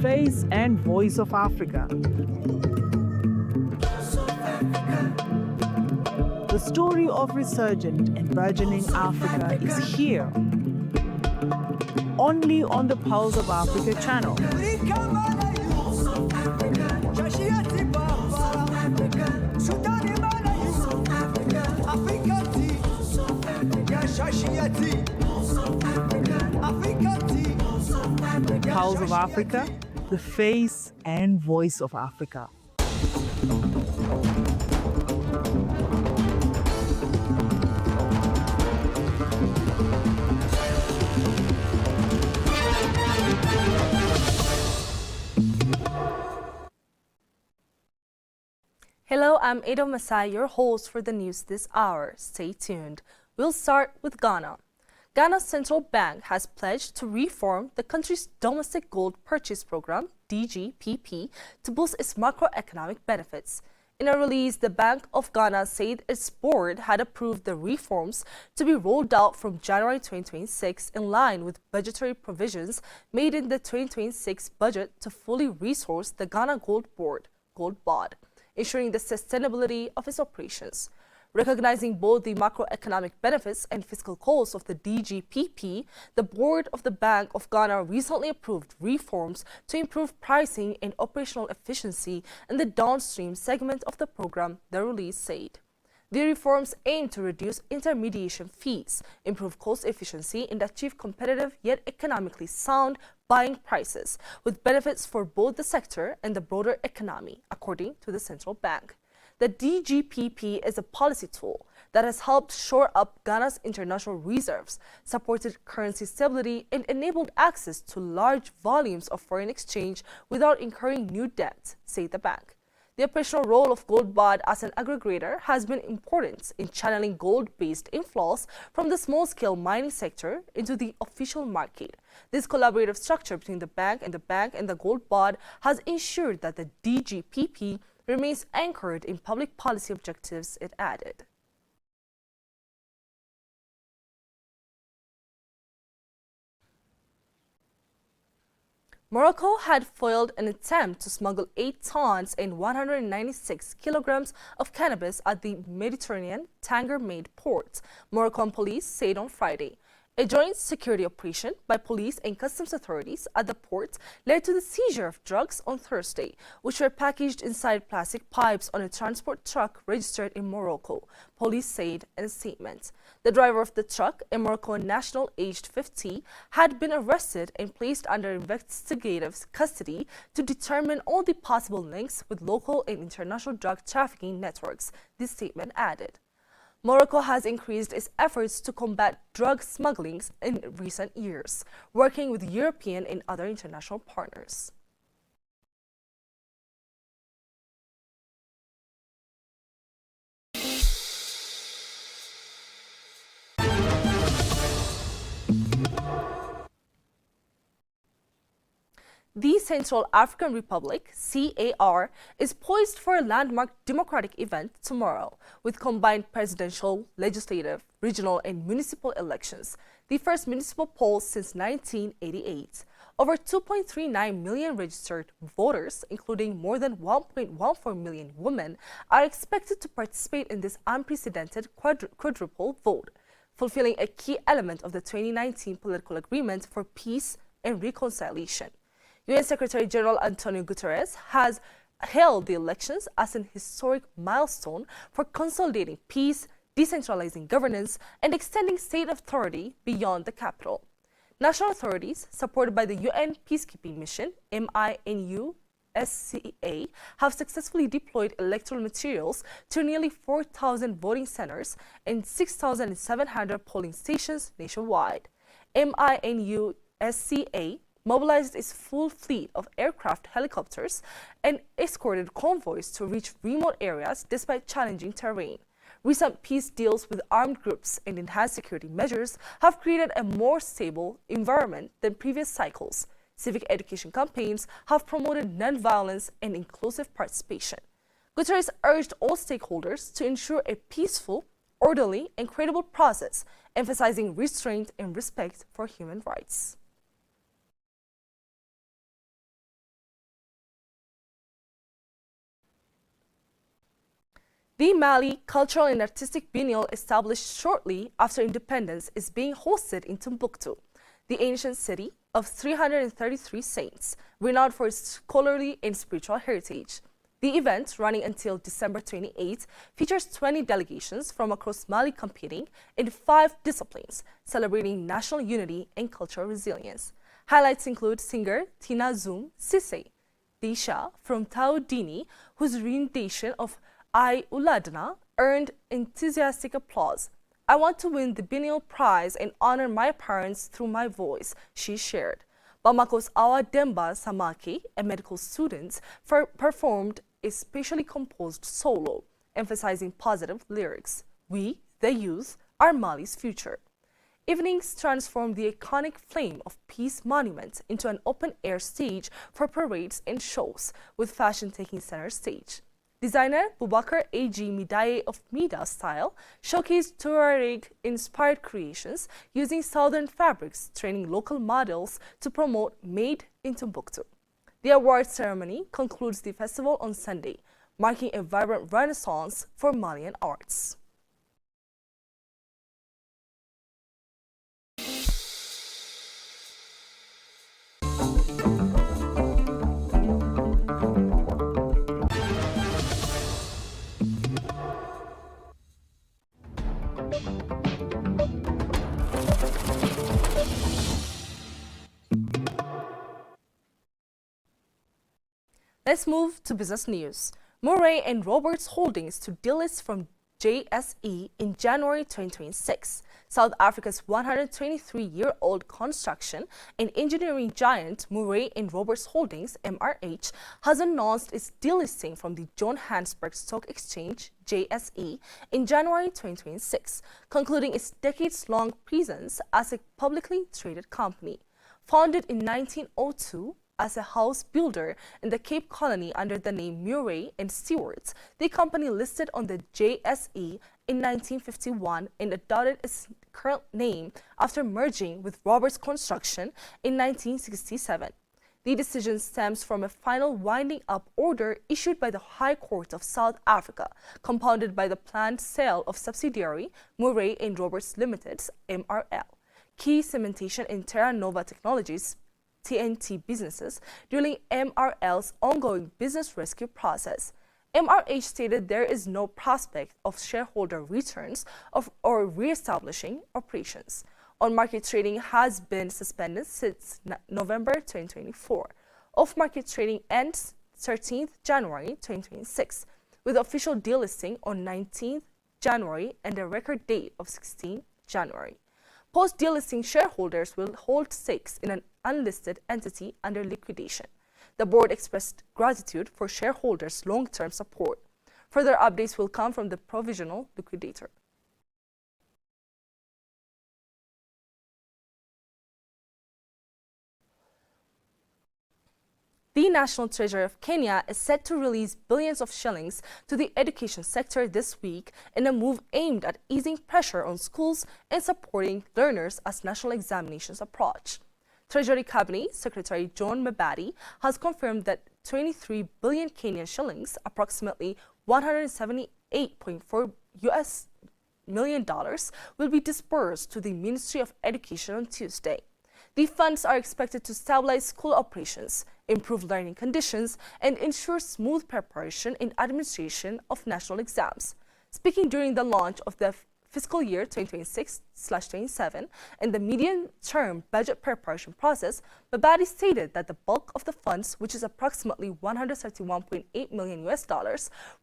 face and voice of Africa. The story of resurgent and burgeoning Africa is here, only on the Pulse of Africa channel. Pulse of Africa, the face and voice of Africa. Hello, I'm Edo Masai, your host for the news this hour. Stay tuned. We'll start with Ghana. Ghana's central bank has pledged to reform the country's domestic gold purchase program, DGPP, to boost its macroeconomic benefits. In a release, the Bank of Ghana said its board had approved the reforms to be rolled out from January 2026 in line with budgetary provisions made in the 2026 budget to fully resource the Ghana Gold Board, Gold BOD, ensuring the sustainability of its operations. Recognizing both the macroeconomic benefits and fiscal goals of the DGPP, the board of the Bank of Ghana recently approved reforms to improve pricing and operational efficiency in the downstream segment of the program, the release said. The reforms aim to reduce intermediation fees, improve cost efficiency, and achieve competitive yet economically sound buying prices, with benefits for both the sector and the broader economy, according to the central bank. The DGPP is a policy tool that has helped shore up Ghana's international reserves, supported currency stability, and enabled access to large volumes of foreign exchange without incurring new debt, said the bank. The operational role of Gold BOD as an aggregator has been important in channeling gold-based inflows from the small-scale mining sector into the official market. This collaborative structure between the bank and the Gold BOD has ensured that the DGPP remains anchored in public policy objectives, it added. Morocco had foiled an attempt to smuggle 8 tons and 196 kilograms of cannabis at the Mediterranean Tanger-Made port, Moroccan police said on Friday. A joint security operation by police and customs authorities at the port led to the seizure of drugs on Thursday, which were packaged inside plastic pipes on a transport truck registered in Morocco, police said in a statement. The driver of the truck, a Moroccan national aged 50, had been arrested and placed under investigative custody to determine all the possible links with local and international drug trafficking networks, this statement added. Morocco has increased its efforts to combat drug smuggling in recent years, working with European and other international partners. The Central African Republic, CAR, is poised for a landmark democratic event tomorrow, with combined presidential, legislative, regional, and municipal elections, the first municipal polls since 1988. Over 2.39 million registered voters, including more than 1.14 million women, are expected to participate in this unprecedented quadruple vote, fulfilling a key element of the 2019 political agreement for peace and reconciliation. UN Secretary General Antonio Guterres has hailed the elections as an historic milestone for consolidating peace, decentralizing governance, and extending state authority beyond the capital. National authorities, supported by the UN Peacekeeping Mission, MINUSCA, have successfully deployed electoral materials to nearly 4,000 voting centers and 6,700 polling stations nationwide. MINUSCA mobilized its full fleet of aircraft helicopters and escorted convoys to reach remote areas despite challenging terrain. Recent peace deals with armed groups and enhanced security measures have created a more stable environment than previous cycles. Civic education campaigns have promoted nonviolence and inclusive participation. Guterres urged all stakeholders to ensure a peaceful, orderly, and credible process, emphasizing restraint and respect for human rights. The Mali Cultural and Artistic Biennial, established shortly after independence, is being hosted in Timbuktu, the ancient city of 333 saints, renowned for its scholarly and spiritual heritage. The event, running until December 28, features 20 delegations from across Mali competing in 5 disciplines, celebrating national unity and cultural resilience. Highlights include singer Tina Zoom Sise, Disha from Taudini, whose rendition of I Uladna earned enthusiastic applause. I want to win the biennial prize and honor my parents through my voice, she shared. Bamako's Awa Demba Samaki, a medical student, performed a specially composed solo, emphasizing positive lyrics. We, the youth, are Mali's future. Evenings transformed the iconic Flame of Peace monument into an open-air stage for parades and shows, with fashion taking center stage. Designer Boubacar A.G. Midaye of Mida Style showcased Tuareg-inspired creations using southern fabrics, training local models to promote Made in Timbuktu. The award ceremony concludes the festival on Sunday, marking a vibrant renaissance for Malian arts. Let's move to business news. Murray and Roberts Holdings to delist from JSE in January 2026. South Africa's 123-year-old construction and engineering giant Murray and Roberts Holdings (MRH) has announced its delisting from the Johannesburg Stock Exchange (JSE) in January 2026, concluding its decades-long presence as a publicly traded company. Founded in 1902 as a house builder in the Cape Colony under the name Murray and Stewarts, the company listed on the JSE in 1951 and adopted its current name after merging with Roberts Construction in 1967. The decision stems from a final winding up order issued by the High Court of South Africa, compounded by the planned sale of subsidiary Murray and Roberts Limited's MRL, Key Cementation and Terra Nova Technologies TNT businesses during MRL's ongoing business rescue process. MRH stated there is no prospect of shareholder returns or re-establishing operations. On-market trading has been suspended since November 2024. Off-market trading ends 13th January 2026, with official delisting on 19th January and a record date of 16th January. Post-delisting, shareholders will hold stakes in an unlisted entity under liquidation. The board expressed gratitude for shareholders' long-term support. Further updates will come from the provisional liquidator. The National Treasury of Kenya is set to release billions of shillings to the education sector this week in a move aimed at easing pressure on schools and supporting learners as national examinations approach. Treasury Cabinet Secretary John Mbadi has confirmed that 23 billion Kenyan shillings, approximately $178.4 million, will be disbursed to the Ministry of Education on Tuesday. The funds are expected to stabilize school operations, improve learning conditions, and ensure smooth preparation and administration of national exams. Speaking during the launch of the fiscal year 2026/27 and the medium-term budget preparation process, Mbadi stated that the bulk of the funds, which is approximately $131.8 million,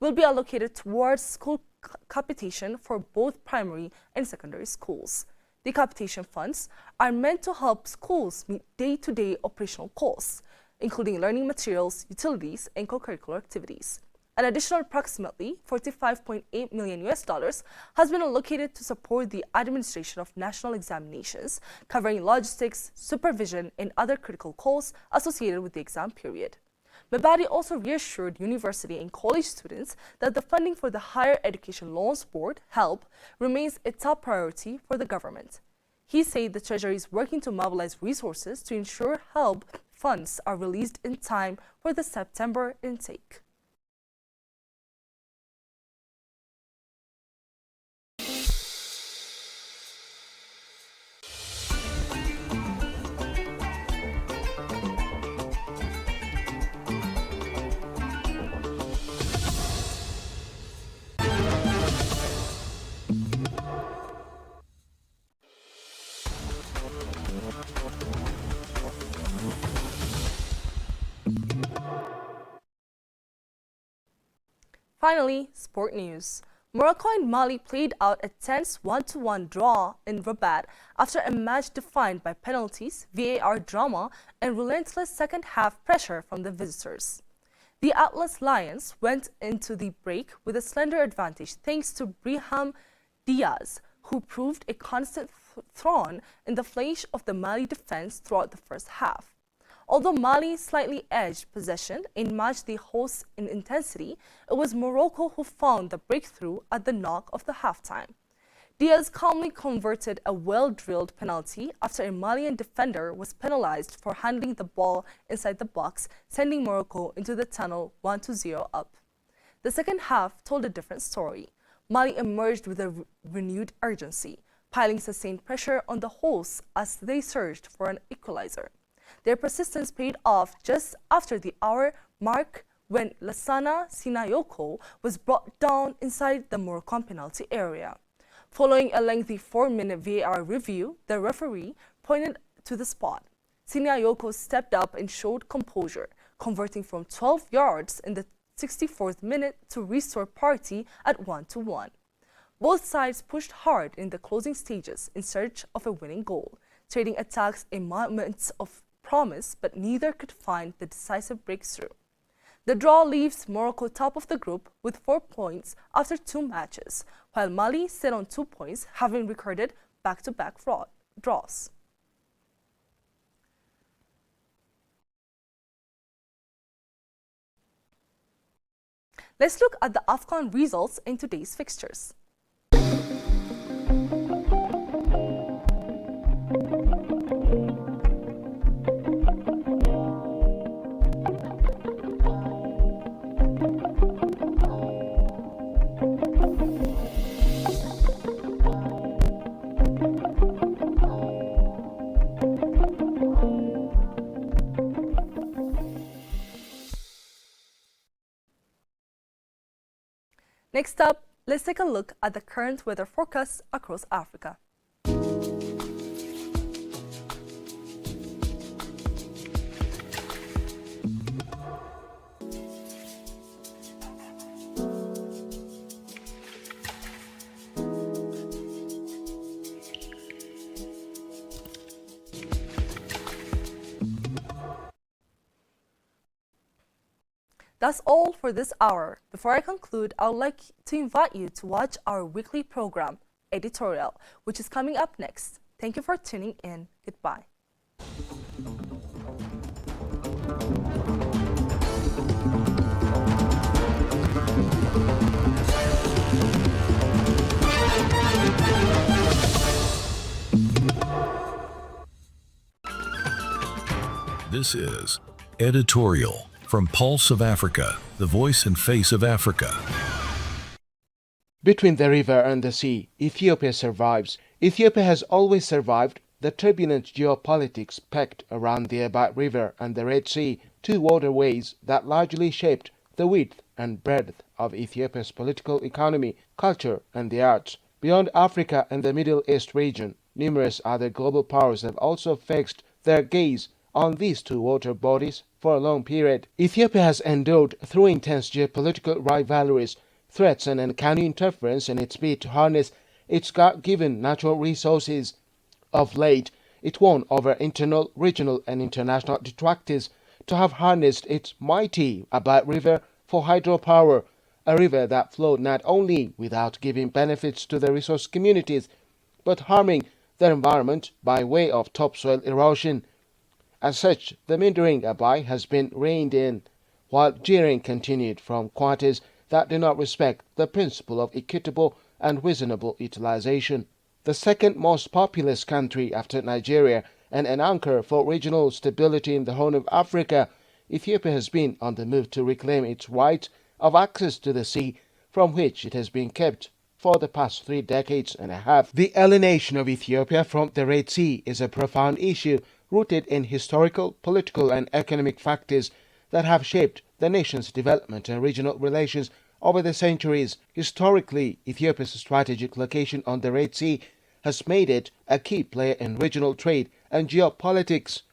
will be allocated towards school capitation for both primary and secondary schools. The capitation funds are meant to help schools meet day-to-day operational costs, including learning materials, utilities, and co-curricular activities. An additional approximately $45.8 million has been allocated to support the administration of national examinations, covering logistics, supervision, and other critical costs associated with the exam period. Mbadi also reassured university and college students that the funding for the Higher Education Loans Board, HELB, remains a top priority for the government. He said the Treasury is working to mobilize resources to ensure HELB funds are released in time for the September intake. Finally, sport news. Morocco and Mali played out a tense 1-1 draw in Rabat after a match defined by penalties, VAR drama, and relentless second-half pressure from the visitors. The Atlas Lions went into the break with a slender advantage thanks to Brahim Diaz, who proved a constant thorn in the flesh of the Mali defense throughout the first half. Although Mali slightly edged possession and matched the hosts in intensity, it was Morocco who found the breakthrough at the knock of the halftime. Diaz calmly converted a well-drilled penalty after a Malian defender was penalized for handling the ball inside the box, sending Morocco into the tunnel 1-0 up. The second half told a different story. Mali emerged with a renewed urgency, piling sustained pressure on the hosts as they surged for an equalizer. Their persistence paid off just after the hour mark when Lassana Sinayoko was brought down inside the Moroccan penalty area. Following a lengthy 4-minute VAR review, the referee pointed to the spot. Sinayoko stepped up and showed composure, converting from 12 yards in the 64th minute to restore parity at 1-1. Both sides pushed hard in the closing stages in search of a winning goal, trading attacks in moments of promise, but neither could find the decisive breakthrough. The draw leaves Morocco top of the group with 4 points after 2 matches, while Mali sit on 2 points, having recorded back-to-back draws. Let's look at the AFCON results in today's fixtures. Next up, let's take a look at the current weather forecasts across Africa. That's all for this hour. Before I conclude, I would like to invite you to watch our weekly program, Editorial, which is coming up next. Thank you for tuning in. Goodbye. This is Editorial from Pulse of Africa, the voice and face of Africa. Between the river and the sea, Ethiopia survives. Ethiopia has always survived the turbulent geopolitics packed around the Rabat River and the Red Sea, 2 waterways that largely shaped the width and breadth of Ethiopia's political economy, culture, and the arts. Beyond Africa and the Middle East region, numerous other global powers have also fixed their gaze on these 2 water bodies for a long period. Ethiopia has endured through intense geopolitical rivalries, threats, and uncanny interference in its bid to harness its God-given natural resources. Of late, it won over internal, regional, and international detractors to have harnessed its mighty Rabat River for hydropower, a river that flowed not only without giving benefits to the resource communities, but harming their environment by way of topsoil erosion. As such, the meandering Abai has been reined in, while jeering continued from quarters that do not respect the principle of equitable and reasonable utilization. The second most populous country after Nigeria and an anchor for regional stability in the Horn of Africa, Ethiopia has been on the move to reclaim its right of access to the sea, from which it has been kept for the past 3 decades and a half. The alienation of Ethiopia from the Red Sea is a profound issue rooted in historical, political, and economic factors that have shaped the nation's development and regional relations over the centuries. Historically, Ethiopia's strategic location on the Red Sea has made it a key player in regional trade and geopolitics.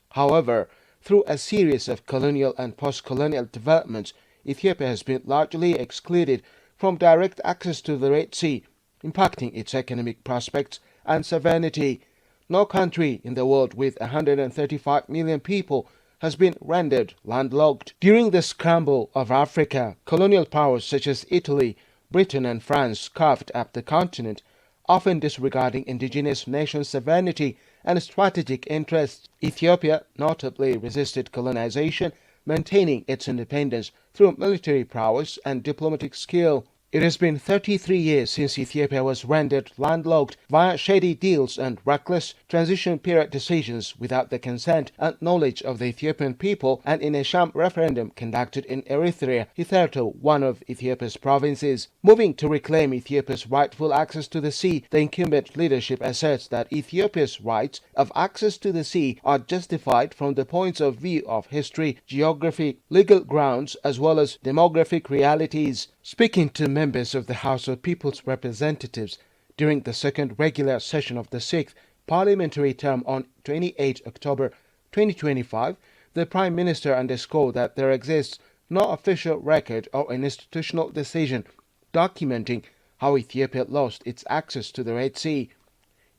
However, through a series of colonial and post-colonial developments, Ethiopia has been largely excluded from direct access to the Red Sea, impacting its economic prospects and sovereignty. No country in the world with 135 million people has been rendered landlocked. During the scramble of Africa, colonial powers such as Italy, Britain and France carved up the continent, often disregarding indigenous nation sovereignty and strategic interests. Ethiopia notably resisted colonization, maintaining its independence through military prowess and diplomatic skill. It has been 33 years since Ethiopia was rendered landlocked via shady deals and reckless transition period decisions without the consent and knowledge of the Ethiopian people, and in a sham referendum conducted in Eritrea, hitherto one of Ethiopia's provinces. Moving to reclaim Ethiopia's rightful access to the sea, the incumbent leadership asserts that Ethiopia's rights of access to the sea are justified from the points of view of history, geography, legal grounds, as well as demographic realities. Speaking to members of the House of People's Representatives during the second regular session of the 6th parliamentary term on 28 October 2025, the Prime Minister underscored that there exists no official record or institutional decision documenting how Ethiopia lost its access to the Red Sea.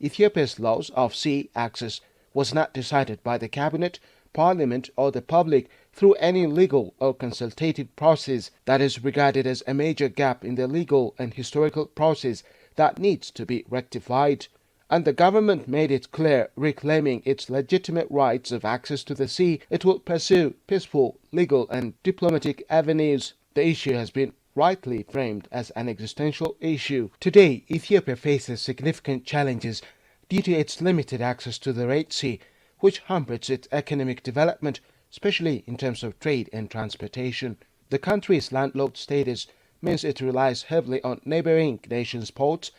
Ethiopia's loss of sea access was not decided by the cabinet, parliament or the public through any legal or consultative process. That is regarded as a major gap in the legal and historical process that needs to be rectified. And the government made it clear, reclaiming its legitimate rights of access to the sea, it will pursue peaceful, legal and diplomatic avenues. The issue has been rightly framed as an existential issue. Today, Ethiopia faces significant challenges due to its limited access to the Red Sea, which hampers its economic development, especially in terms of trade and transportation. The country's landlocked status means it relies heavily on neighboring nations' ports,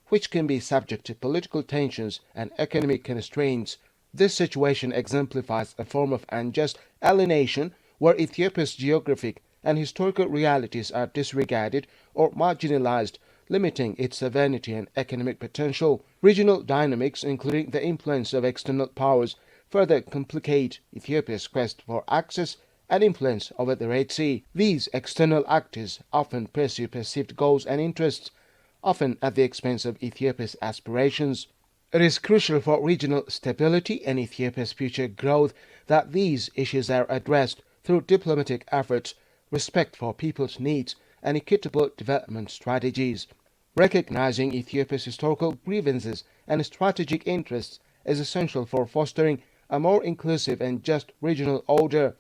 which can be subject to political tensions and economic constraints. This situation exemplifies a form of unjust alienation where Ethiopia's geographic and historical realities are disregarded or marginalized, limiting its sovereignty and economic potential. Regional dynamics, including the influence of external powers, further complicate Ethiopia's quest for access and influence over the Red Sea. These external actors often pursue perceived goals and interests, often at the expense of Ethiopia's aspirations. It is crucial for regional stability and Ethiopia's future growth that these issues are addressed through diplomatic efforts, respect for people's needs, and equitable development strategies. Recognizing Ethiopia's historical grievances and strategic interests is essential for fostering a more inclusive and just regional order.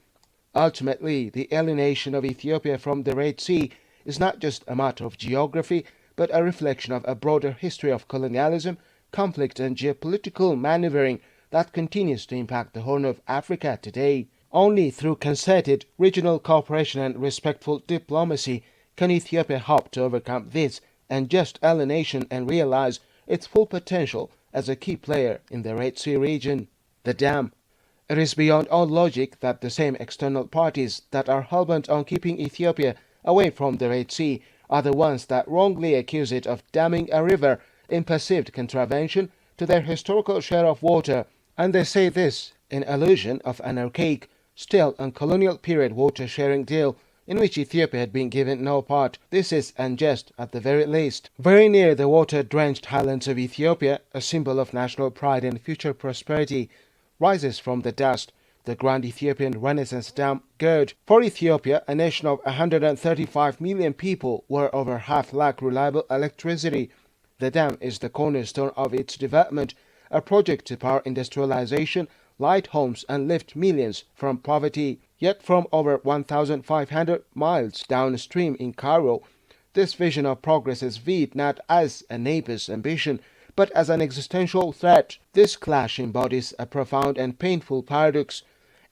Ultimately, the alienation of Ethiopia from the Red Sea is not just a matter of geography, but a reflection of a broader history of colonialism, conflict and geopolitical maneuvering that continues to impact the Horn of Africa today. Only through concerted regional cooperation and respectful diplomacy can Ethiopia hope to overcome this unjust alienation and realize its full potential as a key player in the Red Sea region. The dam. It is beyond all logic that the same external parties that are hellbent on keeping Ethiopia away from the Red Sea are the ones that wrongly accuse it of damming a river in perceived contravention to their historical share of water, and they say this in allusion of an archaic, stale and colonial period water-sharing deal in which Ethiopia had been given no part. This is unjust at the very least. Very near the water-drenched highlands of Ethiopia, a symbol of national pride and future prosperity, rises from the dust the Grand Ethiopian Renaissance Dam GERD. For Ethiopia, a nation of 135 million people, where over half lack reliable electricity, the dam is the cornerstone of its development, a project to power industrialization, light homes and lift millions from poverty. Yet from over 1,500 miles downstream in Cairo, this vision of progress is viewed not as a neighbor's ambition, but as an existential threat. This clash embodies a profound and painful paradox.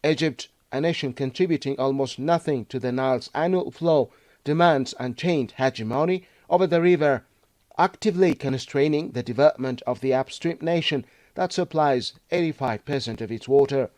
Egypt, a nation contributing almost nothing to the Nile's annual flow, demands unchained hegemony over the river, actively constraining the development of the upstream nation that supplies 85% of its water.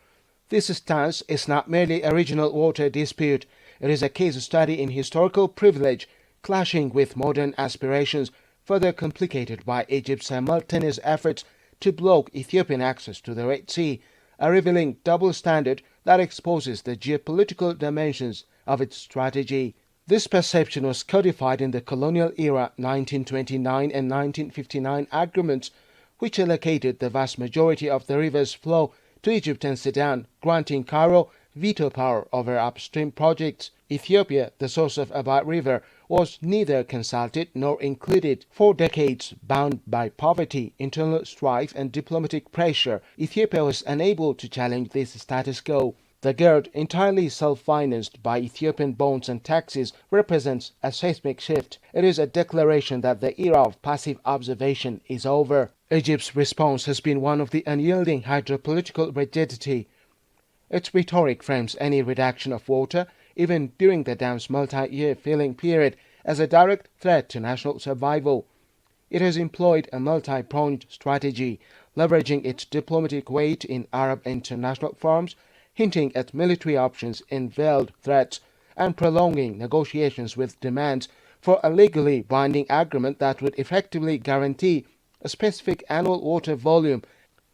This stance is not merely a regional water dispute, it is a case study in historical privilege clashing with modern aspirations, further complicated by Egypt's simultaneous efforts to block Ethiopian access to the Red Sea, a revealing double standard that exposes the geopolitical dimensions of its strategy. This perception was codified in the colonial era 1929 and 1959 agreements, which allocated the vast majority of the river's flow to Egypt and Sudan, granting Cairo veto power over upstream projects. Ethiopia, the source of Abat River, was neither consulted nor included. For decades, bound by poverty, internal strife, and diplomatic pressure, Ethiopia was unable to challenge this status quo. The GERD, entirely self-financed by Ethiopian bonds and taxes, represents a seismic shift. It is a declaration that the era of passive observation is over. Egypt's response has been one of the unyielding hydropolitical rigidity. Its rhetoric frames any reduction of water, even during the dam's multi-year filling period, as a direct threat to national survival. It has employed a multi-pronged strategy, leveraging its diplomatic weight in Arab international forums, hinting at military options in veiled threats, and prolonging negotiations with demands for a legally binding agreement that would effectively guarantee a specific annual water volume,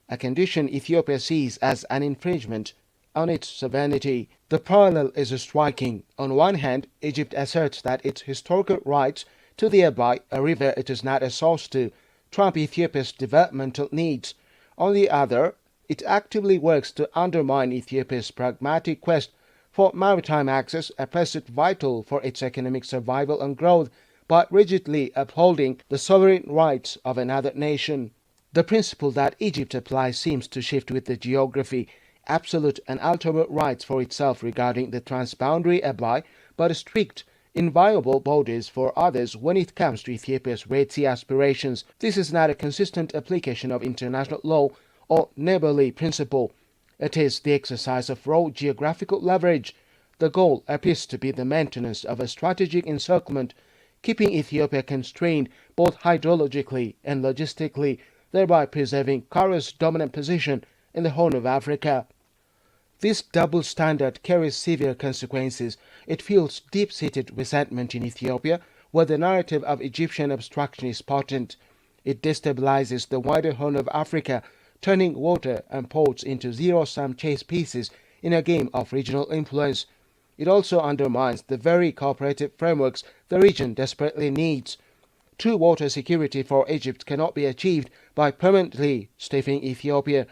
a condition Ethiopia sees as an infringement on its sovereignty. The parallel is striking. On one hand, Egypt asserts that its historical rights to the Abai, a river it is not a source to, trump Ethiopia's developmental needs. On the other, it actively works to undermine Ethiopia's pragmatic quest for maritime access, a precedent vital for its economic survival and growth, by rigidly upholding the sovereign rights of another nation. The principle that Egypt applies seems to shift with the geography: absolute and ultimate rights for itself regarding the transboundary Abai, but strict, inviolable borders for others when it comes to Ethiopia's Red Sea aspirations. This is not a consistent application of international law or neighborly principle. It is the exercise of raw geographical leverage. The goal appears to be the maintenance of a strategic encirclement, keeping Ethiopia constrained both hydrologically and logistically, thereby preserving Cairo's dominant position in the Horn of Africa. This double standard carries severe consequences. It fuels deep-seated resentment in Ethiopia, where the narrative of Egyptian obstruction is potent. It destabilizes the wider Horn of Africa, turning water and ports into zero-sum chess pieces in a game of regional influence. It also undermines the very cooperative frameworks the region desperately needs. True water security for Egypt cannot be achieved by permanently stiffing Ethiopia.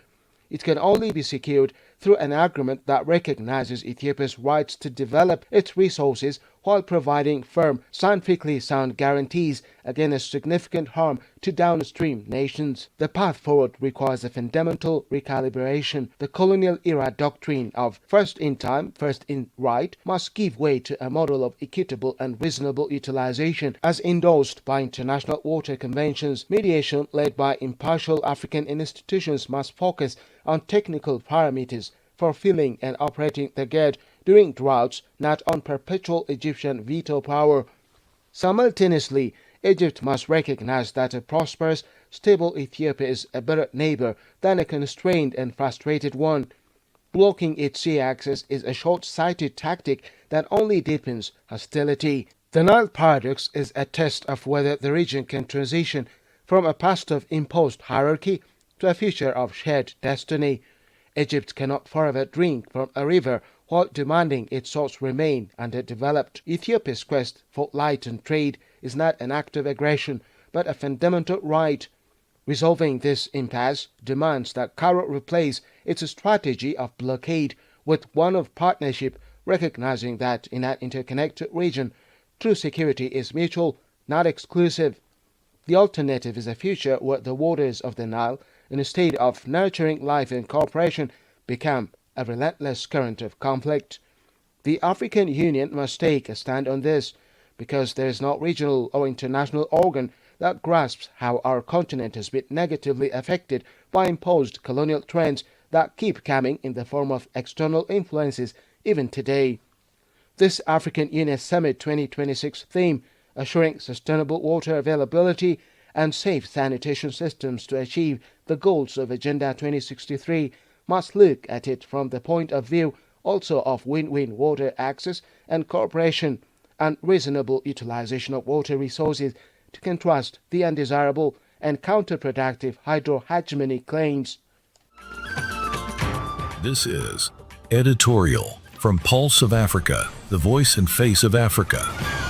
It can only be secured through an agreement that recognizes Ethiopia's rights to develop its resources while providing firm, scientifically sound guarantees against significant harm to downstream nations. The path forward requires a fundamental recalibration. The colonial era doctrine of first in time, first in right must give way to a model of equitable and reasonable utilization as endorsed by international water conventions. Mediation led by impartial African institutions must focus on technical parameters for filling and operating the GERD during droughts, not on perpetual Egyptian veto power. Simultaneously, Egypt must recognize that a prosperous, stable Ethiopia is a better neighbor than a constrained and frustrated one. Blocking its sea access is a short-sighted tactic that only deepens hostility. The Nile paradox is a test of whether the region can transition from a past of imposed hierarchy to a future of shared destiny. Egypt cannot forever drink from a river while demanding its source remain underdeveloped. Ethiopia's quest for light and trade is not an act of aggression, but a fundamental right. Resolving this impasse demands that Cairo replace its strategy of blockade with one of partnership, recognizing that in an interconnected region, true security is mutual, not exclusive. The alternative is a future where the waters of the Nile, instead of nurturing life and cooperation, become a relentless current of conflict. The African Union must take a stand on this, because there is no regional or international organ that grasps how our continent has been negatively affected by imposed colonial trends that keep coming in the form of external influences even today. This African Union Summit 2026 theme, assuring sustainable water availability and safe sanitation systems to achieve the goals of Agenda 2063, must look at it from the point of view also of win-win water access and cooperation and reasonable utilization of water resources to contrast the undesirable and counterproductive hydro-hegemony claims. This is Editorial from Pulse of Africa, the voice and face of Africa.